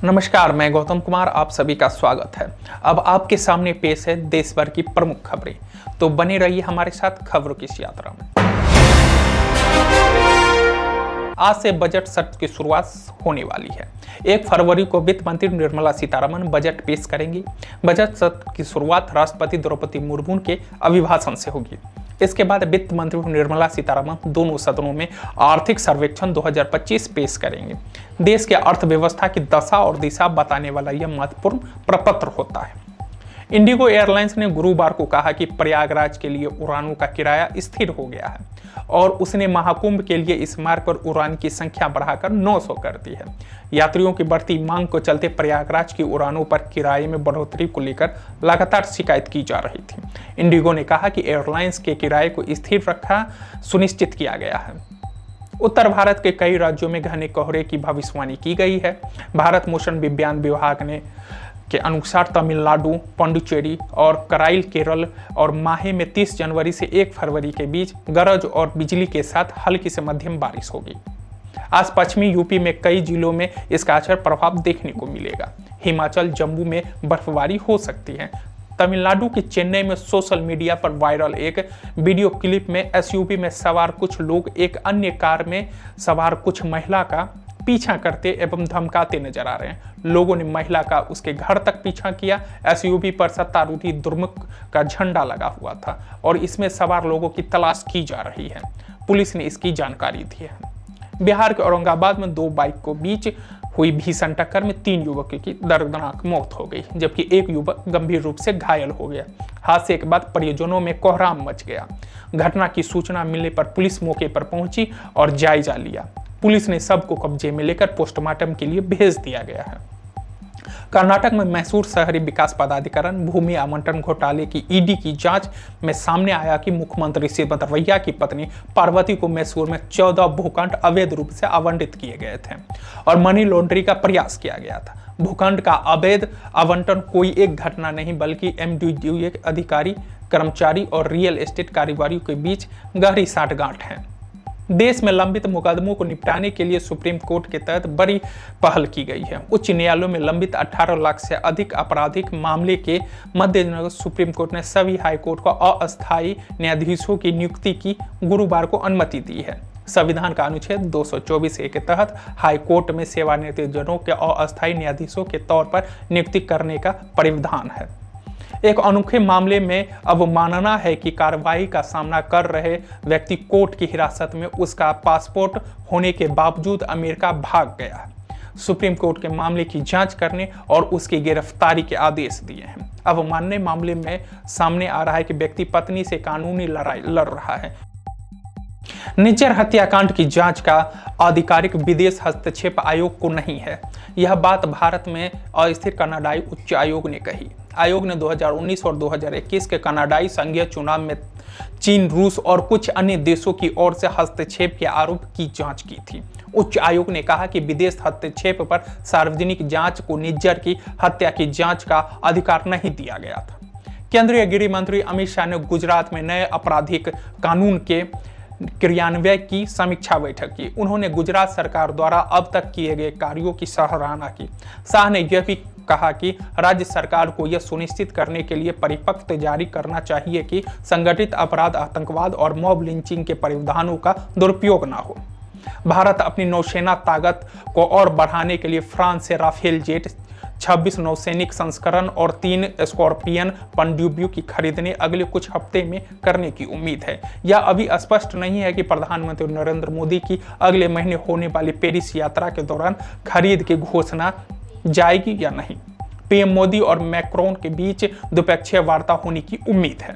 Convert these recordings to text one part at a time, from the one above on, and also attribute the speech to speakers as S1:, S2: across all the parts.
S1: नमस्कार, मैं गौतम कुमार, आप सभी का स्वागत है। अब आपके सामने पेश है देश भर की प्रमुख खबरें, तो बने रहिए हमारे साथ खबरों की इस यात्रा में। आज से बजट सत्र की शुरुआत होने वाली है। 1 फरवरी को वित्त मंत्री निर्मला सीतारमण बजट पेश करेंगी। बजट सत्र की शुरुआत राष्ट्रपति द्रौपदी मुर्मू के अभिभाषण से होगी। इसके बाद वित्त मंत्री निर्मला सीतारमण दोनों सदनों में आर्थिक सर्वेक्षण 2025 पेश करेंगे। देश के अर्थव्यवस्था की दशा और दिशा बताने वाला यह महत्वपूर्ण प्रपत्र होता है। इंडिगो एयरलाइंस ने गुरुवार को कहा कि प्रयागराज के लिए उड़ानों का किराया स्थिर हो गया है और उसने महाकुंभ के लिए इस मार्ग पर उड़ान की संख्या बढ़ाकर 900 कर दी है। यात्रियों की बढ़ती मांग को चलते प्रयागराज की उड़ानों पर किराए में बढ़ोतरी को लेकर लगातार शिकायत की जा रही थी। इंडिगो ने कहा कि एयरलाइंस के किराए को स्थिर रखा सुनिश्चित किया गया है। उत्तर भारत के कई राज्यों में घने कोहरे की भविष्यवाणी की गई है। भारत मौसम विज्ञान विभाग के अनुसार तमिलनाडु, पुडुचेरी और कराइल केरल और माहे में 30 जनवरी से 1 फरवरी के बीच गरज और बिजली के साथ हल्की से मध्यम बारिश होगी। आज पश्चिमी यूपी में कई जिलों में इसका अच्छा प्रभाव देखने को मिलेगा। हिमाचल, जम्मू में बर्फबारी हो सकती है। तमिलनाडु के चेन्नई में सोशल मीडिया पर वायरल एक वीडियो क्लिप में एसयूवी में सवार कुछ लोग एक अन्य कार में सवार कुछ महिला का पीछा करते एवं धमकाते नजर आ रहे हैं। लोगों ने महिला का उसके घर तक पीछा किया। एसयूवी पर सत्तारूढ़ी दुर्मुख का झंडा लगा हुआ था और इसमें सवार लोगों की तलाश की जा रही है। पुलिस ने इसकी जानकारी दी है। बिहार के औरंगाबाद में 2 बाइक के बीच हुई भीषण टक्कर में 3 युवकों की दर्दनाक मौत हो गई, जबकि एक युवक गंभीर रूप से घायल हो गया। हादसे के बाद परिजनों में कोहराम मच गया। घटना की सूचना मिलने पर पुलिस मौके पर पहुंची और जायजा लिया। पुलिस ने शव को कब्जे में लेकर पोस्टमार्टम के लिए भेज दिया गया है। कर्नाटक में मैसूर शहरी विकास पदाधिकरण भूमि आवंटन घोटाले की ईडी की जांच में सामने आया कि मुख्यमंत्री सिद्धरमैया की पत्नी पार्वती को मैसूर में 14 भूखंड अवैध रूप से आवंटित किए गए थे और मनी लॉन्ड्रिंग का प्रयास किया गया था। भूखंड का अवैध आवंटन कोई एक घटना नहीं बल्कि एमडीडीए अधिकारी, कर्मचारी और रियल एस्टेट कारोबारियों के बीच गहरी साठगांठ है। देश में लंबित मुकदमों को निपटाने के लिए सुप्रीम कोर्ट के तहत बड़ी पहल की गई है। उच्च न्यायालयों में लंबित 18 लाख से अधिक आपराधिक मामले के मद्देनजर सुप्रीम कोर्ट ने सभी हाईकोर्ट को अस्थायी न्यायाधीशों की नियुक्ति की गुरुवार को अनुमति दी है। संविधान का अनुच्छेद 224A के तहत हाईकोर्ट में सेवानिवृत्त जनों के अस्थायी न्यायाधीशों के तौर पर नियुक्ति करने का प्रावधान है। एक अनोखे मामले में अवमानना है कि कार्रवाई का सामना कर रहे व्यक्ति कोर्ट की हिरासत में उसका पासपोर्ट होने के बावजूद अमेरिका भाग गया। सुप्रीम कोर्ट के मामले की जांच करने और उसकी गिरफ्तारी के आदेश दिए हैं। अवमानना मामले में सामने आ रहा है कि व्यक्ति पत्नी से कानूनी लड़ाई लड़ रहा है। निज्जर हत्याकांड की जांच का आधिकारिक विदेश हस्तक्षेप आयोग को नहीं है। यह बात भारत में अस्थिर कनाडाई उच्च आयोग ने कही। आयोग ने 2019 और 2021 के कनाडाई संघीय चुनाव में चीन, रूस और कुछ अन्य देशों की ओर से हस्तक्षेप के आरोप की जांच की थी। उच्च आयोग ने कहा कि विदेश हस्तक्षेप पर सार्वजनिक जांच को निज्जर की हत्या की जांच का अधिकार नहीं दिया गया था। केंद्रीय गृह मंत्री अमित शाह ने गुजरात में नए आपराधिक कानून के क्रियान्वयन की समीक्षा बैठक की। उन्होंने गुजरात सरकार द्वारा अब तक किए गए कार्यों की सराहना की। शाह ने यह भी कहा कि राज्य सरकार को यह सुनिश्चित करने के लिए परिपत्र जारी करना चाहिए कि संगठित अपराध, आतंकवाद और मॉब लिंचिंग के प्रावधानों का दुरुपयोग न हो। भारत अपनी नौसेना ताकत को और बढ़ाने के लिए फ्रांस से राफेल जेट 26 नौसैनिक संस्करण और 3 स्कॉर्पियन पनडुब्बियों की खरीदने अगले कुछ हफ्ते में करने की उम्मीद है। यह अभी स्पष्ट नहीं है कि प्रधानमंत्री नरेंद्र मोदी की अगले महीने होने वाली पेरिस यात्रा के दौरान खरीद की घोषणा जाएगी या नहीं। पीएम मोदी और मैक्रोन के बीच द्विपक्षीय वार्ता होने की उम्मीद है।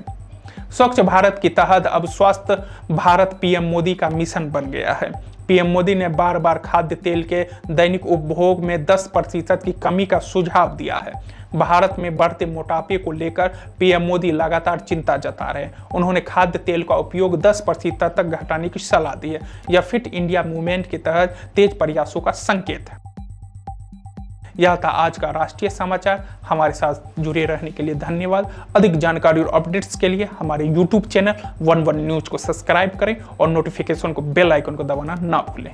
S1: स्वच्छ भारत के तहत अब स्वस्थ भारत पीएम मोदी का मिशन बन गया है। पीएम मोदी ने बार बार खाद्य तेल के दैनिक उपभोग में 10% की कमी का सुझाव दिया है। भारत में बढ़ते मोटापे को लेकर पीएम मोदी लगातार चिंता जता रहे हैं। उन्होंने खाद्य तेल का उपयोग 10% तक घटाने की सलाह दी है। यह फिट इंडिया मूवमेंट के तहत तेज प्रयासों का संकेत है। यह था आज का राष्ट्रीय समाचार। हमारे साथ जुड़े रहने के लिए धन्यवाद। अधिक जानकारी और अपडेट्स के लिए हमारे YouTube चैनल 11 न्यूज को सब्सक्राइब करें और नोटिफिकेशन को बेल आइकन को दबाना ना भूलें।